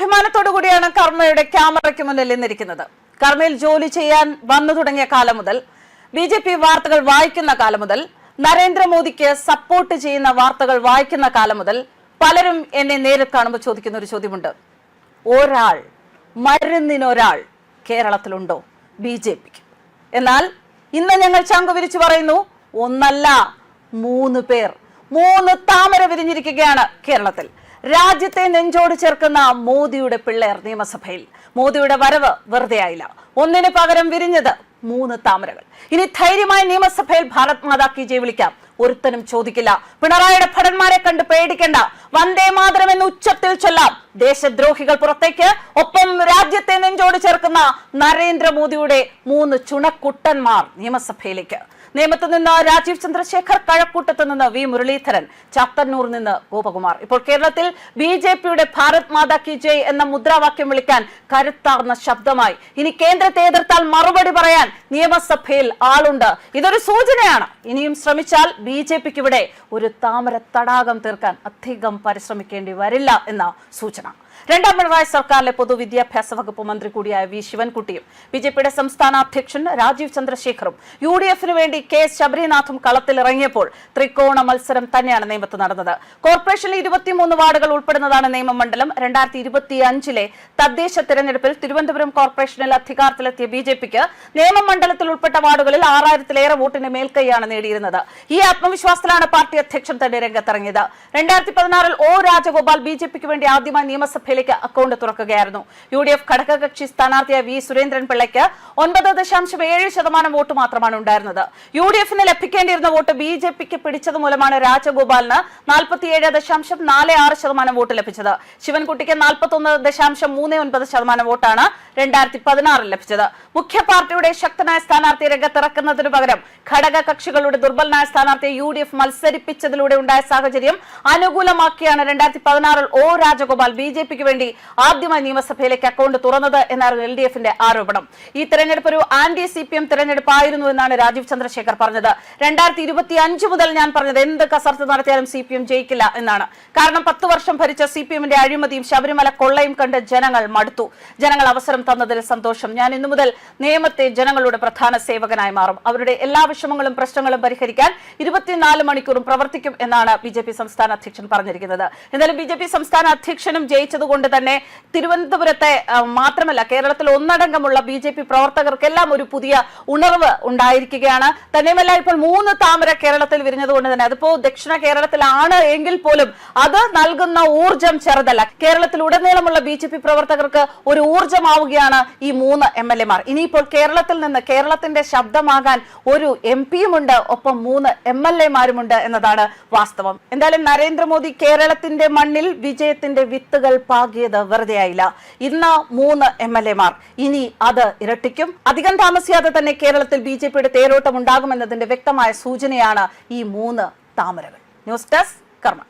അഭിമാനത്തോടുകൂടിയാണ് കർമ്മയുടെ ക്യാമറയ്ക്ക് മുന്നിൽ നിന്നിരിക്കുന്നത്. കർമ്മയിൽ ജോലി ചെയ്യാൻ വന്നു തുടങ്ങിയ കാലം മുതൽ, BJP വാർത്തകൾ വായിക്കുന്ന കാലം മുതൽ, നരേന്ദ്രമോദിക്ക് സപ്പോർട്ട് ചെയ്യുന്ന വാർത്തകൾ വായിക്കുന്ന കാലം മുതൽ പലരും എന്നെ നേരിൽ കാണുമ്പോൾ ചോദിക്കുന്ന ഒരു ചോദ്യമുണ്ട്. ഒരാൾ, മരുന്നിനൊരാൾ കേരളത്തിലുണ്ടോ BJPക്ക്? എന്നാൽ ഇന്ന് ഞങ്ങൾ ചങ്കു വിരിച്ചു പറയുന്നു, ഒന്നല്ല 3 പേർ, 3 താമര വിരിഞ്ഞിരിക്കുകയാണ് കേരളത്തിൽ. രാജ്യത്തെ നെഞ്ചോട് ചേർക്കുന്ന മോദിയുടെ പിള്ളേർ നിയമസഭയിൽ. മോദിയുടെ വരവ് വെറുതെ ആയില്ല. ഒന്നിന് പകരം വിരിഞ്ഞത് 3 താമരകൾ. ഇനി ധൈര്യമായി നിയമസഭയിൽ ഭാരത് മാതാ കി ജയ് വിളിക്കാം. ഒരുത്തനും ചോദിക്കില്ല. പിണറായിയുടെ ഭടന്മാരെ കണ്ട് പേടിക്കേണ്ട. വന്ദേ മാതരം എന്ന് ഉച്ചത്തിൽ ചൊല്ലാം. ദേശദ്രോഹികൾ പുറത്തേക്ക്, ഒപ്പം രാജ്യത്തെ നെഞ്ചോട് ചേർക്കുന്ന നരേന്ദ്രമോദിയുടെ 3 ചുണക്കുട്ടന്മാർ നിയമസഭയിലേക്ക്. നേമത്ത് നിന്ന് രാജീവ് ചന്ദ്രശേഖർ, കഴക്കൂട്ടത്ത് നിന്ന് V മുരളീധരൻ, ചാത്തന്നൂരിൽ നിന്ന് ഗോപകുമാർ. ഇപ്പോൾ കേരളത്തിൽ BJPയുടെ ഭാരത് മാതാ കി ജയ് എന്ന മുദ്രാവാക്യം വിളിക്കാൻ കരുത്താർന്ന ശബ്ദമായി ഇനി കേന്ദ്രത്തെ എതിർത്താൽ മറുപടി പറയാൻ നിയമസഭയിൽ ആളുണ്ട്. ഇതൊരു സൂചനയാണ്. ഇനിയും ശ്രമിച്ചാൽ BJPക്ക് ഇവിടെ ഒരു താമര തടാകം തീർക്കാൻ അധികം പരിശ്രമിക്കേണ്ടി വരില്ല എന്ന സൂചന. രണ്ടാം പിണറായി സർക്കാരിലെ പൊതുവിദ്യാഭ്യാസ വകുപ്പ് മന്ത്രി കൂടിയായ V ശിവൻകുട്ടിയും BJPയുടെ സംസ്ഥാന അധ്യക്ഷൻ രാജീവ് ചന്ദ്രശേഖറും UDFന് വേണ്ടി KS ശബരിനാഥും കളത്തിലിറങ്ങിയപ്പോൾ ത്രികോണ മത്സരം തന്നെയാണ് നേമത്ത് നടന്നത്. കോർപ്പറേഷനിലെ 23 വാർഡുകൾ ഉൾപ്പെടുന്നതാണ് നേമമണ്ഡലം. 2025 തദ്ദേശ തെരഞ്ഞെടുപ്പിൽ തിരുവനന്തപുരം കോർപ്പറേഷനിൽ അധികാരത്തിലെത്തിയ BJPക്ക് നേമമണ്ഡലത്തിൽ ഉൾപ്പെട്ട വാർഡുകളിൽ 6000-ലേറെ വോട്ടിന് മേൽക്കൈയാണ് നേടിയിരുന്നത്. ഈ ആത്മവിശ്വാസത്തിലാണ് പാർട്ടി അധ്യക്ഷൻ തന്നെ രംഗത്തിറങ്ങിയത്. 2016 O രാജഗോപാൽ BJPക്ക് വേണ്ടി ആദ്യമായി നിയമസഭയിലേക്ക് അക്കൗണ്ട് തുറക്കുകയായിരുന്നു. UDF ഘടകകക്ഷി സ്ഥാനാർത്ഥിയായ V സുരേന്ദ്രൻ പിള്ളയ്ക്ക് 9.7% വോട്ട് മാത്രമാണ് ഉണ്ടായിരുന്നത്. UDFന് ലഭിക്കേണ്ടിയിരുന്ന വോട്ട് BJPക്ക് പിടിച്ചത് മൂലമാണ് രാജഗോപാലിന് 47.46% വോട്ട് ലഭിച്ചത്. ശിവൻകുട്ടിക്ക് 41.39% വോട്ടാണ് 2016 ലഭിച്ചത്. മുഖ്യ പാർട്ടിയുടെ ശക്തനായ സ്ഥാനാർത്ഥിയെ രംഗത്തിറക്കുന്നതിനു പകരം ഘടകകക്ഷികളുടെ ദുർബലനായ സ്ഥാനാർത്ഥിയെ UDF മത്സരിപ്പിച്ചതിലൂടെ ഉണ്ടായ സാഹചര്യം അനുകൂലമാക്കിയാണ് 2016 O രാജഗോപാൽ BJPക്ക് വേണ്ടി ആദ്യമായി നിയമസഭയിലേക്ക് അക്കൗണ്ട് തുറന്നത് എന്നായിരുന്നു LDFന്റെ ആരോപണം. ഈ തെരഞ്ഞെടുപ്പ് ഒരു ആന്റി CPM തെരഞ്ഞെടുപ്പായിരുന്നു എന്നാണ് രാജീവ് ചന്ദ്രശേഖർ പറഞ്ഞത്. 2025 മുതൽ ഞാൻ പറഞ്ഞത് എന്ത് കസർത്ത് നടത്തിയാലും CPM ജയിക്കില്ല എന്നാണ്. കാരണം 10 വർഷം ഭരിച്ച CPMന്റെ അഴിമതിയും ശബരിമല കൊള്ളയും കണ്ട് ജനങ്ങൾ മടുത്തു. ജനങ്ങൾ അവസരം തന്നതിൽ സന്തോഷം. ഞാൻ ഇന്നു മുതൽ നിയമത്തെ ജനങ്ങളുടെ പ്രധാന സേവകനായി മാറും. അവരുടെ എല്ലാ വിഷമങ്ങളും പ്രശ്നങ്ങളും പരിഹരിക്കാൻ 24 മണിക്കൂറും പ്രവർത്തിക്കും എന്നാണ് BJP സംസ്ഥാന അധ്യക്ഷൻ പറഞ്ഞിരിക്കുന്നത്. എന്നാലും BJP സംസ്ഥാന അധ്യക്ഷനും ജയിച്ചതുകൊണ്ട് തന്നെ തിരുവനന്തപുരത്തെ മാത്രമല്ല കേരളത്തിൽ ഒന്നടങ്കമുള്ള BJP പ്രവർത്തകർക്കെല്ലാം ഒരു പുതിയ ഉണർവ് ഉണ്ടായിരിക്കുകയാണ്. തന്നെയുമല്ല, ഇപ്പോൾ 3 താമര കേരളത്തിൽ വിരിഞ്ഞതുകൊണ്ട് തന്നെ അതിപ്പോ ദക്ഷിണ കേരളത്തിലാണ് എങ്കിൽ പോലും അത് നൽകുന്ന ഊർജം ചെറുതല്ല. കേരളത്തിലുടനീളമുള്ള BJP പ്രവർത്തകർക്ക് ഒരു ഊർജമാവുകയാണ് ഈ 3 MLA മാർ. ഇനിയിപ്പോൾ കേരളത്തിൽ നിന്ന് കേരളത്തിന്റെ ശബ്ദമാകാൻ ഒരു MP-യുമുണ്ട്, ഒപ്പം 3 MLA മാരുമുണ്ട് എന്നതാണ് വാസ്തവം. എന്തായാലും നരേന്ദ്രമോദി കേരളത്തിന്റെ മണ്ണിൽ വിജയത്തിന്റെ വിത്തുകൾ പാകിയത് വെറുതെയായില്ല. ഇന്ന് 3 MLA മാർ, ഇനി അത് ഇരട്ടിക്കും. അധികം താമസിയാതെ തന്നെ കേരളത്തിൽ BJPയുടെ തേരോട്ടം ഉണ്ടാകുമെന്നതിന്റെ വ്യക്തമായ സൂചനയാണ് ഈ 3 താമരകൾ. ന്യൂസ് ഡെസ്ക് കർമ്മ.